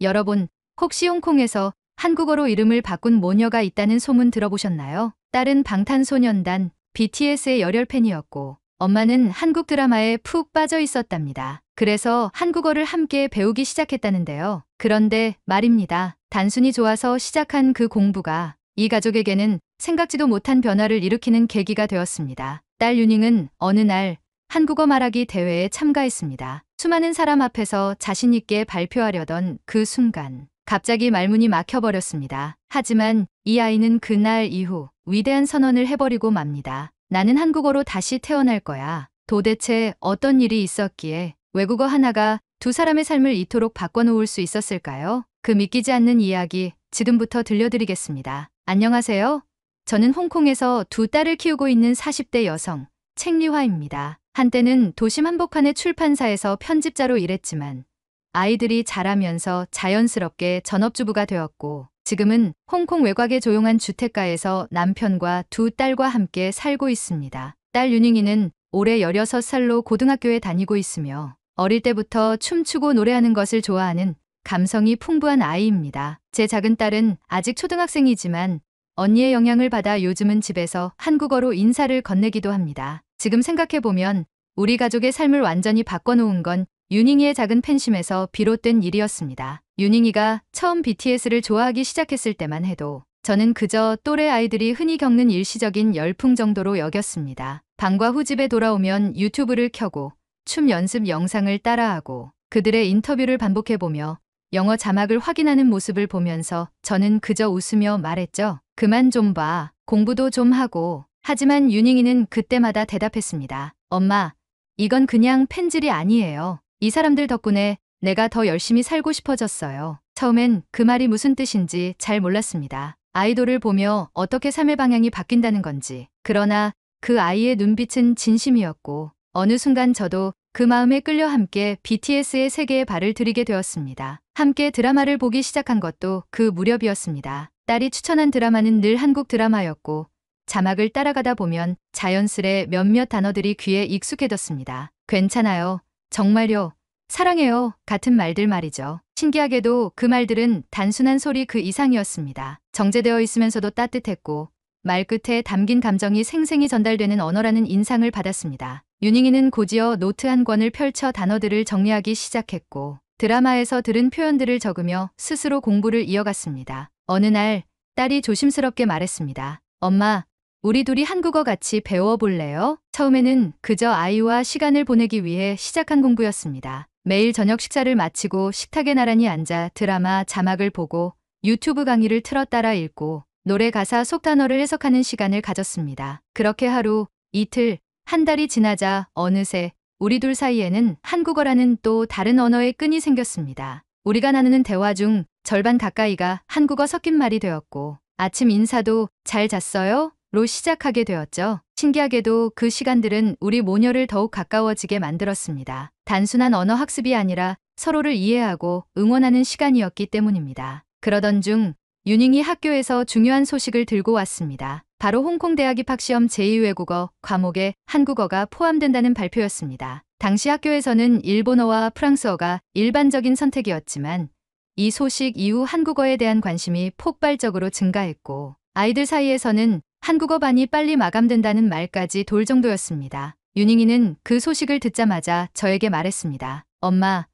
여러분, 혹시 홍콩에서 한국어로 이름을 바꾼 모녀가 있다는 소문 들어보셨나요? 딸은 방탄소년단 BTS의 열혈 팬이었고 엄마는 한국 드라마에 푹 빠져 있었답니다. 그래서 한국어를 함께 배우기 시작했다는데요. 그런데 말입니다. 단순히 좋아서 시작한 그 공부가 이 가족에게는 생각지도 못한 변화를 일으키는 계기가 되었습니다. 딸 유닝은 어느 날 한국어 말하기 대회에 참가했습니다. 수많은 사람 앞에서 자신 있게 발표하려던 그 순간 갑자기 말문이 막혀버렸습니다. 하지만 이 아이는 그날 이후 위대한 선언을 해버리고 맙니다. 나는 한국어로 다시 태어날 거야. 도대체 어떤 일이 있었기에 외국어 하나가 두 사람의 삶을 이토록 바꿔놓을 수 있었을까요? 그 믿기지 않는 이야기 지금부터 들려드리겠습니다. 안녕하세요. 저는 홍콩에서 두 딸을 키우고 있는 40대 여성 책리화입니다. 한때는 도심 한복판의 출판사에서 편집자로 일했지만 아이들이 자라면서 자연스럽게 전업주부가 되었고 지금은 홍콩 외곽의 조용한 주택가에서 남편과 두 딸과 함께 살고 있습니다. 딸 유닝이는 올해 16살로 고등학교에 다니고 있으며 어릴 때부터 춤추고 노래하는 것을 좋아하는 감성이 풍부한 아이입니다. 제 작은 딸은 아직 초등학생이지만 언니의 영향을 받아 요즘은 집에서 한국어로 인사를 건네기도 합니다. 지금 생각해보면 우리 가족의 삶을 완전히 바꿔놓은 건 유닝이의 작은 팬심에서 비롯된 일이었습니다. 유닝이가 처음 BTS를 좋아하기 시작했을 때만 해도 저는 그저 또래 아이들이 흔히 겪는 일시적인 열풍 정도로 여겼습니다. 방과 후 집에 돌아오면 유튜브를 켜고 춤 연습 영상을 따라하고 그들의 인터뷰를 반복해보며 영어 자막을 확인하는 모습을 보면서 저는 그저 웃으며 말했죠. 그만 좀 봐. 공부도 좀 하고. 하지만 유닝이는 그때마다 대답했습니다. 엄마, 이건 그냥 팬질이 아니에요. 이 사람들 덕분에 내가 더 열심히 살고 싶어졌어요. 처음엔 그 말이 무슨 뜻인지 잘 몰랐습니다. 아이돌을 보며 어떻게 삶의 방향이 바뀐다는 건지. 그러나 그 아이의 눈빛은 진심이었고 어느 순간 저도 그 마음에 끌려 함께 BTS의 세계에 발을 들이게 되었습니다. 함께 드라마를 보기 시작한 것도 그 무렵이었습니다. 딸이 추천한 드라마는 늘 한국 드라마였고 자막을 따라가다 보면 자연스레 몇몇 단어들이 귀에 익숙해졌습니다. 괜찮아요. 정말요. 사랑해요. 같은 말들 말이죠. 신기하게도 그 말들은 단순한 소리 그 이상이었습니다. 정제되어 있으면서도 따뜻했고 말 끝에 담긴 감정이 생생히 전달되는 언어라는 인상을 받았습니다. 유닝이는 곧이어 노트 한 권을 펼쳐 단어들을 정리하기 시작했고 드라마에서 들은 표현들을 적으며 스스로 공부를 이어갔습니다. 어느 날 딸이 조심스럽게 말했습니다. 엄마, 우리 둘이 한국어 같이 배워볼래요? 처음에는 그저 아이와 시간을 보내기 위해 시작한 공부였습니다. 매일 저녁 식사를 마치고 식탁에 나란히 앉아 드라마 자막을 보고 유튜브 강의를 틀어 따라 읽고 노래 가사 속 단어를 해석하는 시간을 가졌습니다. 그렇게 하루, 이틀, 한 달이 지나자 어느새 우리 둘 사이에는 한국어라는 또 다른 언어의 끈이 생겼습니다. 우리가 나누는 대화 중 절반 가까이가 한국어 섞인 말이 되었고 아침 인사도 잘 잤어요? 로 시작하게 되었죠. 신기하게도 그 시간들은 우리 모녀를 더욱 가까워지게 만들었습니다. 단순한 언어 학습이 아니라 서로를 이해하고 응원하는 시간이었기 때문입니다. 그러던 중 유닝이 학교에서 중요한 소식을 들고 왔습니다. 바로 홍콩 대학 입학시험 제2외국어 과목에 한국어가 포함된다는 발표였습니다. 당시 학교에서는 일본어와 프랑스어가 일반적인 선택이었지만 이 소식 이후 한국어에 대한 관심이 폭발적으로 증가했고 아이들 사이에서는 한국어 반이 빨리 마감된다는 말까지 돌 정도였습니다. 유닝이는 그 소식을 듣자마자 저에게 말했습니다. 엄마,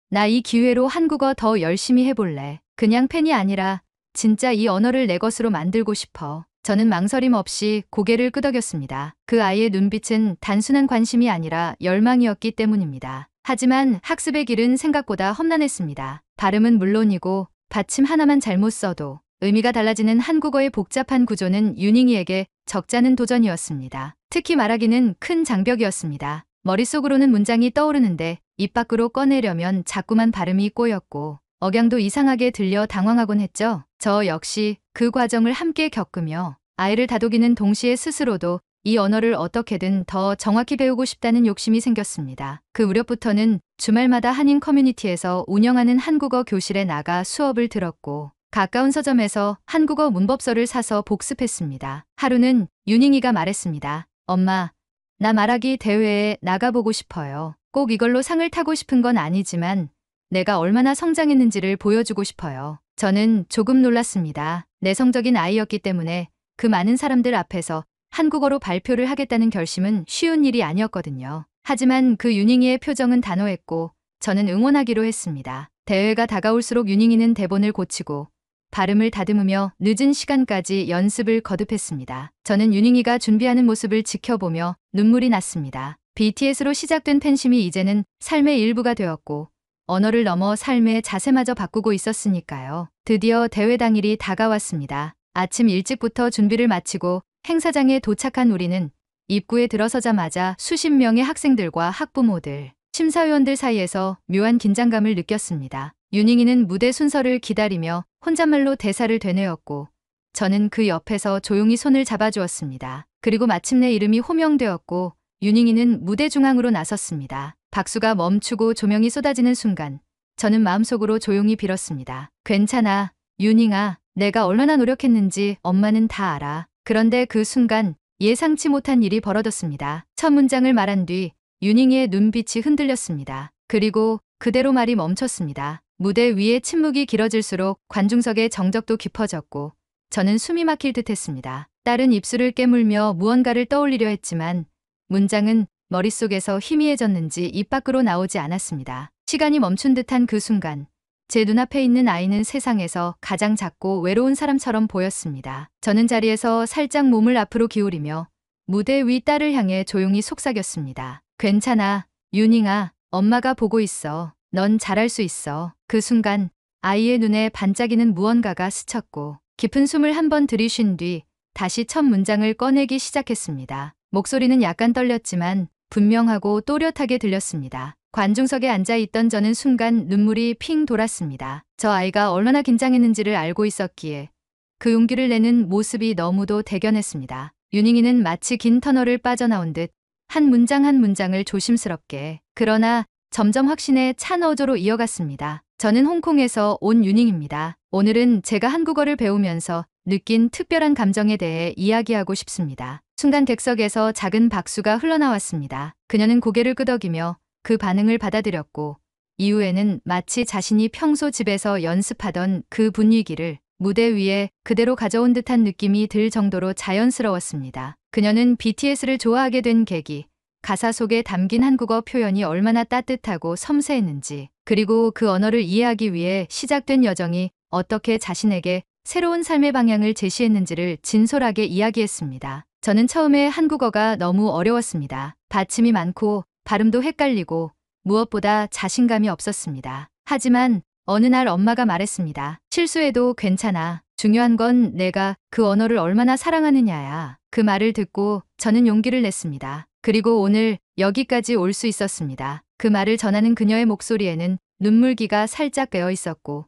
나 이 기회로 한국어 더 열심히 해볼래. 그냥 팬이 아니라 진짜 이 언어를 내 것으로 만들고 싶어. 저는 망설임 없이 고개를 끄덕였습니다. 그 아이의 눈빛은 단순한 관심이 아니라 열망이었기 때문입니다. 하지만 학습의 길은 생각보다 험난했습니다. 발음은 물론이고 받침 하나만 잘못 써도 의미가 달라지는 한국어의 복잡한 구조는 유닝이에게 적잖은 도전이었습니다. 특히 말하기는 큰 장벽이었습니다. 머릿속으로는 문장이 떠오르는데 입 밖으로 꺼내려면 자꾸만 발음이 꼬였고 억양도 이상하게 들려 당황하곤 했죠. 저 역시 그 과정을 함께 겪으며 아이를 다독이는 동시에 스스로도 이 언어를 어떻게든 더 정확히 배우고 싶다는 욕심이 생겼습니다. 그 무렵부터는 주말마다 한인 커뮤니티에서 운영하는 한국어 교실에 나가 수업을 들었고 가까운 서점에서 한국어 문법서를 사서 복습했습니다. 하루는 유닝이가 말했습니다. 엄마, 나 말하기 대회에 나가보고 싶어요. 꼭 이걸로 상을 타고 싶은 건 아니지만 내가 얼마나 성장했는지를 보여주고 싶어요. 저는 조금 놀랐습니다. 내성적인 아이였기 때문에 그 많은 사람들 앞에서 한국어로 발표를 하겠다는 결심은 쉬운 일이 아니었거든요. 하지만 그 윤잉이의 표정은 단호했고 저는 응원하기로 했습니다. 대회가 다가올수록 윤잉이는 대본을 고치고 발음을 다듬으며 늦은 시간까지 연습을 거듭했습니다. 저는 윤잉이가 준비하는 모습을 지켜보며 눈물이 났습니다. BTS로 시작된 팬심이 이제는 삶의 일부가 되었고 언어를 넘어 삶의 자세마저 바꾸고 있었으니까요. 드디어 대회 당일이 다가왔습니다. 아침 일찍부터 준비를 마치고 행사장에 도착한 우리는 입구에 들어서자마자 수십 명의 학생들과 학부모들, 심사위원들 사이에서 묘한 긴장감을 느꼈습니다. 윤잉이는 무대 순서를 기다리며 혼잣말로 대사를 되뇌었고 저는 그 옆에서 조용히 손을 잡아주었습니다. 그리고 마침내 이름이 호명되었고 윤잉이는 무대 중앙으로 나섰습니다. 박수가 멈추고 조명이 쏟아지는 순간 저는 마음속으로 조용히 빌었습니다. 괜찮아, 윤잉아. 내가 얼마나 노력했는지 엄마는 다 알아. 그런데 그 순간 예상치 못한 일이 벌어졌습니다. 첫 문장을 말한 뒤 윤잉이의 눈빛이 흔들렸습니다. 그리고 그대로 말이 멈췄습니다. 무대 위에 침묵이 길어질수록 관중석의 정적도 깊어졌고 저는 숨이 막힐 듯 했습니다. 딸은 입술을 깨물며 무언가를 떠올리려 했지만 문장은 머릿속에서 희미해졌는지 입 밖으로 나오지 않았습니다. 시간이 멈춘 듯한 그 순간 제 눈앞에 있는 아이는 세상에서 가장 작고 외로운 사람처럼 보였습니다. 저는 자리에서 살짝 몸을 앞으로 기울이며 무대 위 딸을 향해 조용히 속삭였습니다. 괜찮아, 윤잉아. 엄마가 보고 있어. 넌 잘할 수 있어. 그 순간 아이의 눈에 반짝이는 무언가가 스쳤고 깊은 숨을 한번 들이쉰 뒤 다시 첫 문장을 꺼내기 시작했습니다. 목소리는 약간 떨렸지만 분명하고 또렷하게 들렸습니다. 관중석에 앉아있던 저는 순간 눈물이 핑 돌았습니다. 저 아이가 얼마나 긴장했는지를 알고 있었기에 그 용기를 내는 모습이 너무도 대견했습니다. 윤잉이는 마치 긴 터널을 빠져나온 듯 한 문장 한 문장을 조심스럽게 그러나 점점 확신에 찬 어조로 이어갔습니다. 저는 홍콩에서 온 윤잉입니다. 오늘은 제가 한국어를 배우면서 느낀 특별한 감정에 대해 이야기하고 싶습니다. 순간 객석에서 작은 박수가 흘러나왔습니다. 그녀는 고개를 끄덕이며 그 반응을 받아들였고 이후에는 마치 자신이 평소 집에서 연습하던 그 분위기를 무대 위에 그대로 가져온 듯한 느낌이 들 정도로 자연스러웠습니다. 그녀는 BTS를 좋아하게 된 계기, 가사 속에 담긴 한국어 표현이 얼마나 따뜻하고 섬세했는지, 그리고 그 언어를 이해하기 위해 시작된 여정이 어떻게 자신에게 새로운 삶의 방향을 제시했는지를 진솔하게 이야기했습니다. 저는 처음에 한국어가 너무 어려웠습니다. 받침이 많고 발음도 헷갈리고 무엇보다 자신감이 없었습니다. 하지만 어느 날 엄마가 말했습니다. 실수해도 괜찮아. 중요한 건 내가 그 언어를 얼마나 사랑하느냐야. 그 말을 듣고 저는 용기를 냈습니다. 그리고 오늘 여기까지 올 수 있었습니다. 그 말을 전하는 그녀의 목소리에는 눈물기가 살짝 배어 있었고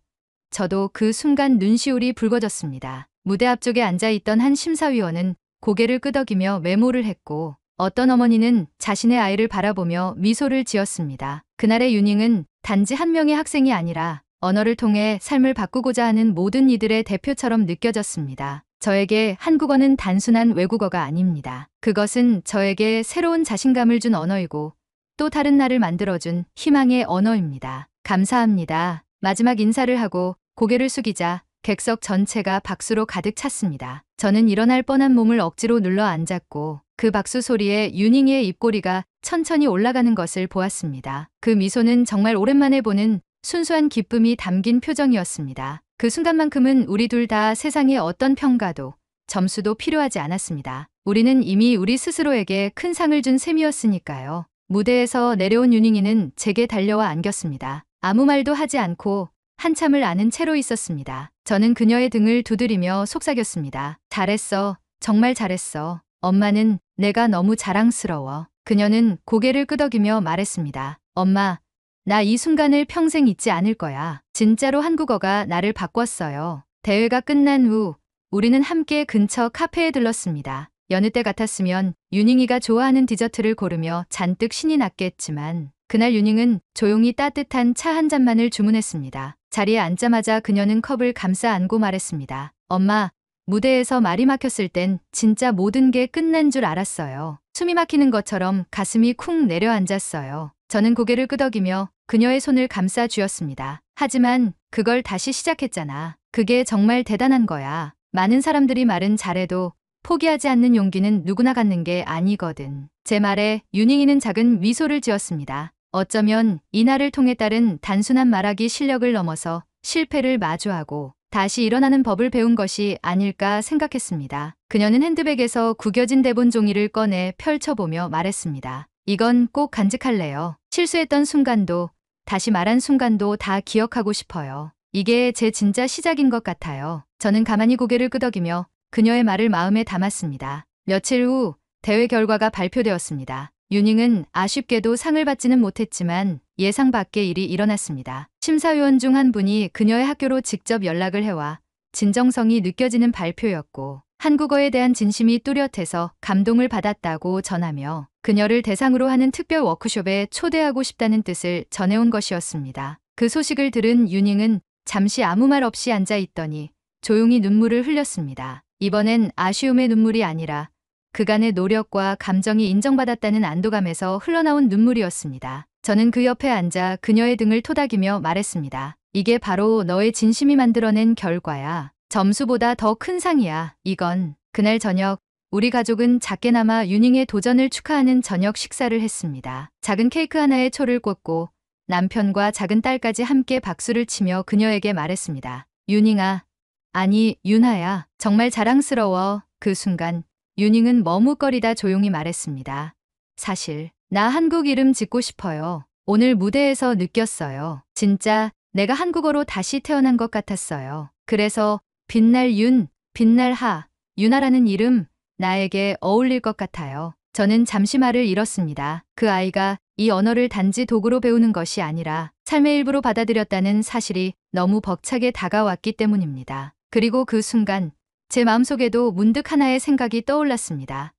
저도 그 순간 눈시울이 붉어졌습니다. 무대 앞쪽에 앉아있던 한 심사위원은 고개를 끄덕이며 메모를 했고 어떤 어머니는 자신의 아이를 바라보며 미소를 지었습니다. 그날의 윤잉은 단지 한 명의 학생이 아니라 언어를 통해 삶을 바꾸고자 하는 모든 이들의 대표처럼 느껴졌습니다. 저에게 한국어는 단순한 외국어가 아닙니다. 그것은 저에게 새로운 자신감을 준 언어이고 또 다른 나를 만들어준 희망의 언어입니다. 감사합니다. 마지막 인사를 하고 고개를 숙이자 객석 전체가 박수로 가득 찼습니다. 저는 일어날 뻔한 몸을 억지로 눌러 앉았고 그 박수 소리에 윤잉이의 입꼬리가 천천히 올라가는 것을 보았습니다. 그 미소는 정말 오랜만에 보는 순수한 기쁨이 담긴 표정이었습니다. 그 순간만큼은 우리 둘 다 세상의 어떤 평가도 점수도 필요하지 않았습니다. 우리는 이미 우리 스스로에게 큰 상을 준 셈이었으니까요. 무대에서 내려온 윤잉이는 제게 달려와 안겼습니다. 아무 말도 하지 않고 한참을 아는 채로 있었습니다. 저는 그녀의 등을 두드리며 속삭였습니다. 잘했어. 정말 잘했어. 엄마는 내가 너무 자랑스러워. 그녀는 고개를 끄덕이며 말했습니다. 엄마, 나 이 순간을 평생 잊지 않을 거야. 진짜로 한국어가 나를 바꿨어요. 대회가 끝난 후 우리는 함께 근처 카페에 들렀습니다. 여느 때 같았으면 윤잉이가 좋아하는 디저트를 고르며 잔뜩 신이 났겠지만 그날 윤잉은 조용히 따뜻한 차 한 잔만을 주문했습니다. 자리에 앉자마자 그녀는 컵을 감싸 안고 말했습니다. 엄마, 무대에서 말이 막혔을 땐 진짜 모든 게 끝난 줄 알았어요. 숨이 막히는 것처럼 가슴이 쿵 내려앉았어요. 저는 고개를 끄덕이며 그녀의 손을 감싸 쥐었습니다. 하지만 그걸 다시 시작했잖아. 그게 정말 대단한 거야. 많은 사람들이 말은 잘해도 포기하지 않는 용기는 누구나 갖는 게 아니거든. 제 말에 윤잉이는 작은 미소를 지었습니다. 어쩌면 이날을 통해 딸은 단순한 말하기 실력을 넘어서 실패를 마주하고 다시 일어나는 법을 배운 것이 아닐까 생각했습니다. 그녀는 핸드백에서 구겨진 대본 종이를 꺼내 펼쳐보며 말했습니다. 이건 꼭 간직할래요. 실수했던 순간도 다시 말한 순간도 다 기억하고 싶어요. 이게 제 진짜 시작인 것 같아요. 저는 가만히 고개를 끄덕이며 그녀의 말을 마음에 담았습니다. 며칠 후 대회 결과가 발표되었습니다. 윤잉은 아쉽게도 상을 받지는 못했지만 예상 밖의 일이 일어났습니다. 심사위원 중 한 분이 그녀의 학교로 직접 연락을 해와 진정성이 느껴지는 발표였고 한국어에 대한 진심이 뚜렷해서 감동을 받았다고 전하며 그녀를 대상으로 하는 특별 워크숍에 초대하고 싶다는 뜻을 전해온 것이었습니다. 그 소식을 들은 윤잉은 잠시 아무 말 없이 앉아 있더니 조용히 눈물을 흘렸습니다. 이번엔 아쉬움의 눈물이 아니라 그간의 노력과 감정이 인정받았다는 안도감에서 흘러나온 눈물이었습니다. 저는 그 옆에 앉아 그녀의 등을 토닥이며 말했습니다. 이게 바로 너의 진심이 만들어낸 결과야. 점수보다 더 큰 상이야. 이건. 그날 저녁 우리 가족은 작게나마 윤잉의 도전을 축하하는 저녁 식사를 했습니다. 작은 케이크 하나에 초를 꽂고 남편과 작은 딸까지 함께 박수를 치며 그녀에게 말했습니다. 윤잉아, 아니 윤하야, 정말 자랑스러워. 그 순간 윤잉은 머뭇거리다 조용히 말했습니다. 사실 나 한국 이름 짓고 싶어요. 오늘 무대에서 느꼈어요. 진짜 내가 한국어로 다시 태어난 것 같았어요. 그래서 빛날 윤, 빛날 하, 윤하라는 이름 나에게 어울릴 것 같아요. 저는 잠시 말을 잃었습니다. 그 아이가 이 언어를 단지 도구로 배우는 것이 아니라 삶의 일부로 받아들였다는 사실이 너무 벅차게 다가왔기 때문입니다. 그리고 그 순간 제 마음속에도 문득 하나의 생각이 떠올랐습니다.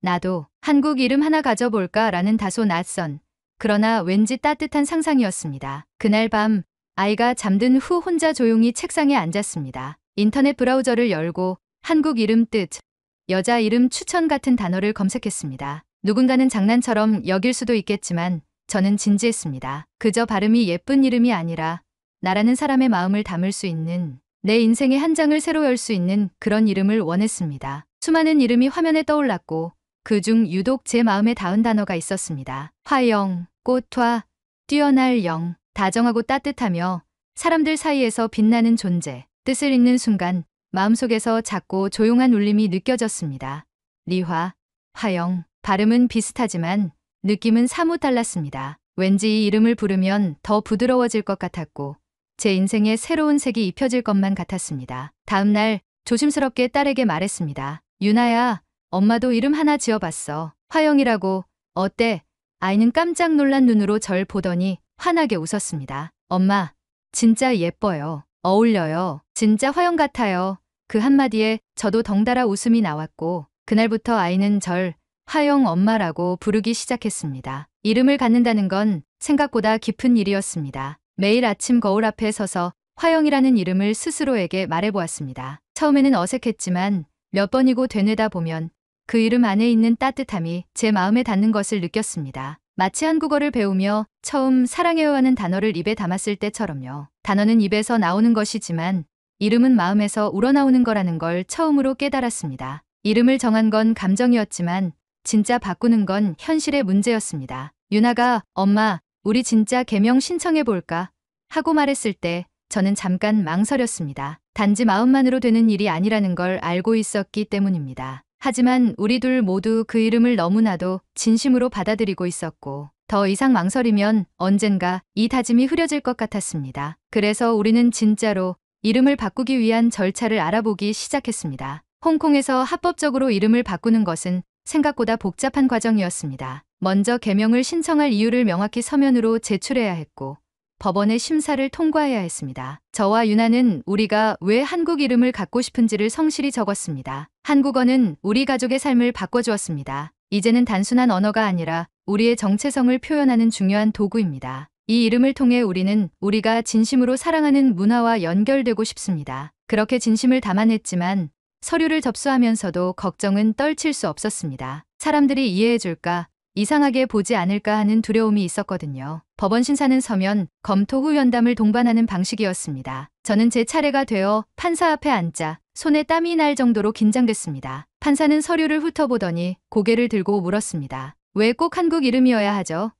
나도 한국 이름 하나 가져볼까 라는 다소 낯선 그러나 왠지 따뜻한 상상이었습니다. 그날 밤 아이가 잠든 후 혼자 조용히 책상에 앉았습니다. 인터넷 브라우저를 열고 한국 이름 뜻, 여자 이름 추천 같은 단어를 검색했습니다. 누군가는 장난처럼 여길 수도 있겠지만 저는 진지했습니다. 그저 발음이 예쁜 이름이 아니라 나라는 사람의 마음을 담을 수 있는 내 인생의 한 장을 새로 열 수 있는 그런 이름을 원했습니다. 수많은 이름이 화면에 떠올랐고 그중 유독 제 마음에 닿은 단어가 있었습니다. 화영, 꽃화, 뛰어날 영, 다정하고 따뜻하며 사람들 사이에서 빛나는 존재. 뜻을 읽는 순간 마음속에서 작고 조용한 울림이 느껴졌습니다. 리화, 화영, 발음은 비슷하지만 느낌은 사뭇 달랐습니다. 왠지 이 이름을 부르면 더 부드러워질 것 같았고 제 인생에 새로운 색이 입혀질 것만 같았습니다. 다음 날 조심스럽게 딸에게 말했습니다. 윤아야, 엄마도 이름 하나 지어봤어. 화영이라고. 어때? 아이는 깜짝 놀란 눈으로 절 보더니 환하게 웃었습니다. 엄마, 진짜 예뻐요. 어울려요. 진짜 화영 같아요. 그 한마디에 저도 덩달아 웃음이 나왔고 그날부터 아이는 절 화영 엄마라고 부르기 시작했습니다. 이름을 갖는다는 건 생각보다 깊은 일이었습니다. 매일 아침 거울 앞에 서서 화영이라는 이름을 스스로에게 말해보았습니다. 처음에는 어색했지만 몇 번이고 되뇌다 보면 그 이름 안에 있는 따뜻함이 제 마음에 닿는 것을 느꼈습니다. 마치 한국어를 배우며 처음 사랑해요 하는 단어를 입에 담았을 때처럼요. 단어는 입에서 나오는 것이지만 이름은 마음에서 우러나오는 거라는 걸 처음으로 깨달았습니다. 이름을 정한 건 감정이었지만 진짜 바꾸는 건 현실의 문제였습니다. 윤아가 엄마, 우리 진짜 개명 신청해볼까? 하고 말했을 때 저는 잠깐 망설였습니다. 단지 마음만으로 되는 일이 아니라는 걸 알고 있었기 때문입니다. 하지만 우리 둘 모두 그 이름을 너무나도 진심으로 받아들이고 있었고 더 이상 망설이면 언젠가 이 다짐이 흐려질 것 같았습니다. 그래서 우리는 진짜로 이름을 바꾸기 위한 절차를 알아보기 시작했습니다. 홍콩에서 합법적으로 이름을 바꾸는 것은 생각보다 복잡한 과정이었습니다. 먼저 개명을 신청할 이유를 명확히 서면으로 제출해야 했고 법원의 심사를 통과해야 했습니다. 저와 윤아는 우리가 왜 한국 이름을 갖고 싶은지를 성실히 적었습니다. 한국어는 우리 가족의 삶을 바꿔주었습니다. 이제는 단순한 언어가 아니라 우리의 정체성을 표현하는 중요한 도구입니다. 이 이름을 통해 우리는 우리가 진심으로 사랑하는 문화와 연결되고 싶습니다. 그렇게 진심을 담아냈지만 서류를 접수하면서도 걱정은 떨칠 수 없었습니다. 사람들이 이해해줄까? 이상하게 보지 않을까 하는 두려움이 있었거든요. 법원 심사는 서면, 검토 후 연담을 동반하는 방식이었습니다. 저는 제 차례가 되어 판사 앞에 앉자 손에 땀이 날 정도로 긴장됐습니다. 판사는 서류를 훑어보더니 고개를 들고 물었습니다. 왜 꼭 한국 이름이어야 하죠?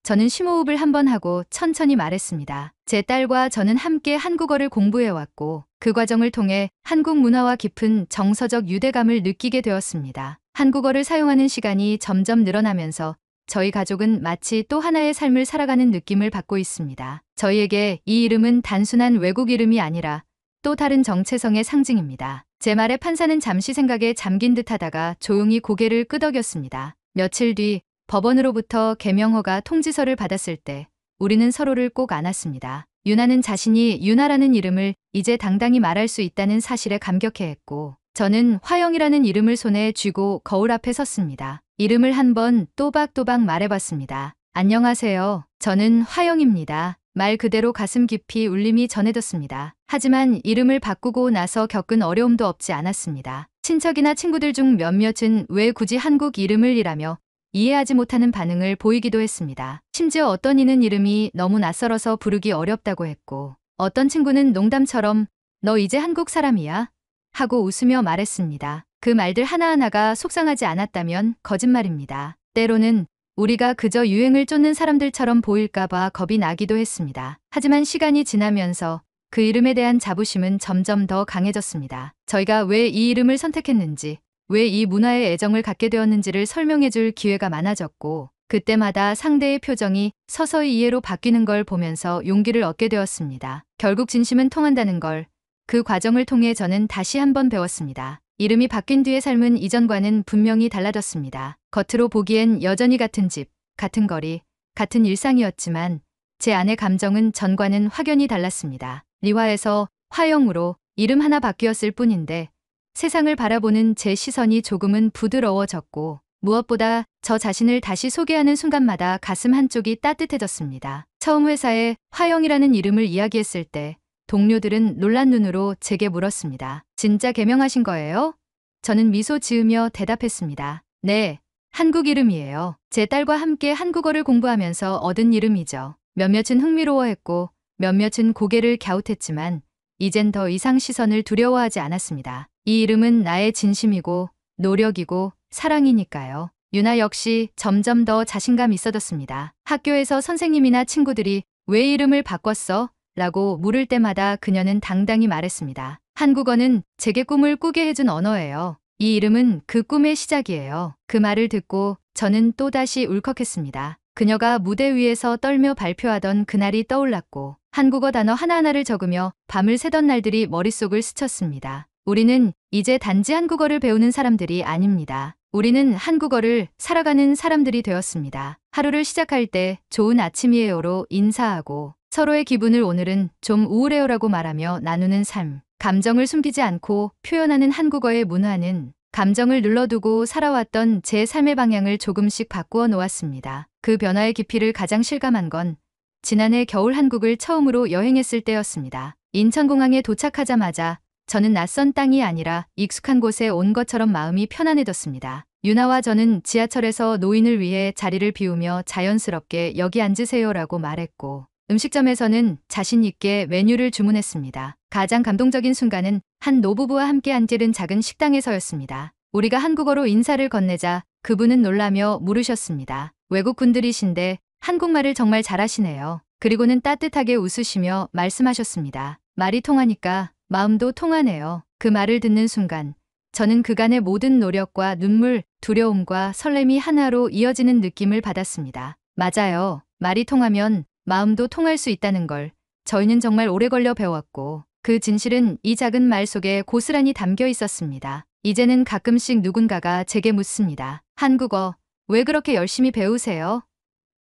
저는 심호흡을 한번 하고 천천히 말했습니다. 제 딸과 저는 함께 한국어를 공부해왔고 그 과정을 통해 한국 문화와 깊은 정서적 유대감을 느끼게 되었습니다. 한국어를 사용하는 시간이 점점 늘어나면서 저희 가족은 마치 또 하나의 삶을 살아가는 느낌을 받고 있습니다. 저희에게 이 이름은 단순한 외국 이름이 아니라 또 다른 정체성의 상징입니다. 제 말에 판사는 잠시 생각에 잠긴 듯하다가 조용히 고개를 끄덕였습니다. 며칠 뒤 법원으로부터 개명허가 통지서를 받았을 때 우리는 서로를 꼭 안았습니다. 유나는 자신이 유나라는 이름을 이제 당당히 말할 수 있다는 사실에 감격해했고 저는 화영이라는 이름을 손에 쥐고 거울 앞에 섰습니다. 이름을 한번 또박또박 말해봤습니다. 안녕하세요. 저는 화영입니다. 말 그대로 가슴 깊이 울림이 전해졌습니다. 하지만 이름을 바꾸고 나서 겪은 어려움도 없지 않았습니다. 친척이나 친구들 중 몇몇은 왜 굳이 한국 이름을 이라며 이해하지 못하는 반응을 보이기도 했습니다. 심지어 어떤 이는 이름이 너무 낯설어서 부르기 어렵다고 했고 어떤 친구는 농담처럼 너 이제 한국 사람이야? 하고 웃으며 말했습니다. 그 말들 하나하나가 속상하지 않았다면 거짓말입니다. 때로는 우리가 그저 유행을 쫓는 사람들처럼 보일까봐 겁이 나기도 했습니다. 하지만 시간이 지나면서 그 이름에 대한 자부심은 점점 더 강해졌습니다. 저희가 왜 이 이름을 선택했는지, 왜 이 문화에 애정을 갖게 되었는지를 설명해줄 기회가 많아졌고 그때마다 상대의 표정이 서서히 이해로 바뀌는 걸 보면서 용기를 얻게 되었습니다. 결국 진심은 통한다는 걸 그 과정을 통해 저는 다시 한번 배웠습니다. 이름이 바뀐 뒤의 삶은 이전과는 분명히 달라졌습니다. 겉으로 보기엔 여전히 같은 집, 같은 거리, 같은 일상이었지만 제 안의 감정은 전과는 확연히 달랐습니다. 리화에서 화영으로 이름 하나 바뀌었을 뿐인데 세상을 바라보는 제 시선이 조금은 부드러워졌고 무엇보다 저 자신을 다시 소개하는 순간마다 가슴 한쪽이 따뜻해졌습니다. 처음 회사에 화영이라는 이름을 이야기했을 때 동료들은 놀란 눈으로 제게 물었습니다. 진짜 개명하신 거예요? 저는 미소 지으며 대답했습니다. 네, 한국 이름이에요. 제 딸과 함께 한국어를 공부하면서 얻은 이름이죠. 몇몇은 흥미로워했고 몇몇은 고개를 갸웃했지만 이젠 더 이상 시선을 두려워하지 않았습니다. 이 이름은 나의 진심이고 노력이고 사랑이니까요. 유나 역시 점점 더 자신감 있어졌습니다. 학교에서 선생님이나 친구들이 왜 이름을 바꿨어? 라고 물을 때마다 그녀는 당당히 말했습니다. 한국어는 제게 꿈을 꾸게 해준 언어예요. 이 이름은 그 꿈의 시작이에요. 그 말을 듣고 저는 또다시 울컥했습니다. 그녀가 무대 위에서 떨며 발표하던 그날이 떠올랐고 한국어 단어 하나하나를 적으며 밤을 새던 날들이 머릿속을 스쳤습니다. 우리는 이제 단지 한국어를 배우는 사람들이 아닙니다. 우리는 한국어를 살아가는 사람들이 되었습니다. 하루를 시작할 때 좋은 아침이에요로 인사하고 서로의 기분을 오늘은 좀 우울해요라고 말하며 나누는 삶. 감정을 숨기지 않고 표현하는 한국어의 문화는 감정을 눌러두고 살아왔던 제 삶의 방향을 조금씩 바꾸어 놓았습니다. 그 변화의 깊이를 가장 실감한 건 지난해 겨울 한국을 처음으로 여행했을 때였습니다. 인천공항에 도착하자마자 저는 낯선 땅이 아니라 익숙한 곳에 온 것처럼 마음이 편안해졌습니다. 유나와 저는 지하철에서 노인을 위해 자리를 비우며 자연스럽게 여기 앉으세요라고 말했고 음식점에서는 자신 있게 메뉴를 주문했습니다. 가장 감동적인 순간은 한 노부부와 함께 앉은 작은 식당에서였습니다. 우리가 한국어로 인사를 건네자 그분은 놀라며 물으셨습니다. 외국분들이신데 한국말을 정말 잘하시네요. 그리고는 따뜻하게 웃으시며 말씀하셨습니다. 말이 통하니까 마음도 통하네요. 그 말을 듣는 순간 저는 그간의 모든 노력과 눈물, 두려움과 설렘이 하나로 이어지는 느낌을 받았습니다. 맞아요. 말이 통하면 마음도 통할 수 있다는 걸 저희는 정말 오래 걸려 배웠고 그 진실은 이 작은 말 속에 고스란히 담겨 있었습니다. 이제는 가끔씩 누군가가 제게 묻습니다. 한국어 왜 그렇게 열심히 배우세요?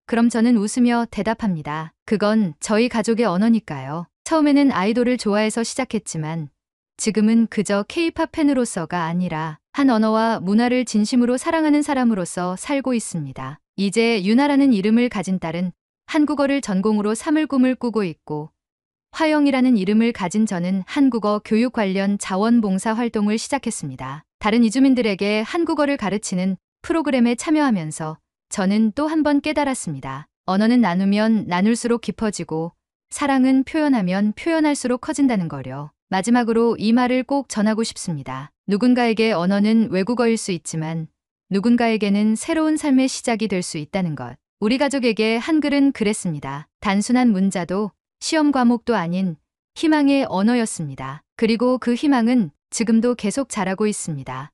그럼 저는 웃으며 대답합니다. 그건 저희 가족의 언어니까요. 처음에는 아이돌을 좋아해서 시작했지만 지금은 그저 K-팝 팬으로서가 아니라 한 언어와 문화를 진심으로 사랑하는 사람으로서 살고 있습니다. 이제 유나라는 이름을 가진 딸은 한국어를 전공으로 삼을 꿈을 꾸고 있고 화영이라는 이름을 가진 저는 한국어 교육 관련 자원봉사 활동을 시작했습니다. 다른 이주민들에게 한국어를 가르치는 프로그램에 참여하면서 저는 또 한 번 깨달았습니다. 언어는 나누면 나눌수록 깊어지고 사랑은 표현하면 표현할수록 커진다는 거요. 마지막으로 이 말을 꼭 전하고 싶습니다. 누군가에게 언어는 외국어일 수 있지만 누군가에게는 새로운 삶의 시작이 될 수 있다는 것. 우리 가족에게 한글은 그랬습니다. 단순한 문자도 시험 과목도 아닌 희망의 언어였습니다. 그리고 그 희망은 지금도 계속 자라고 있습니다.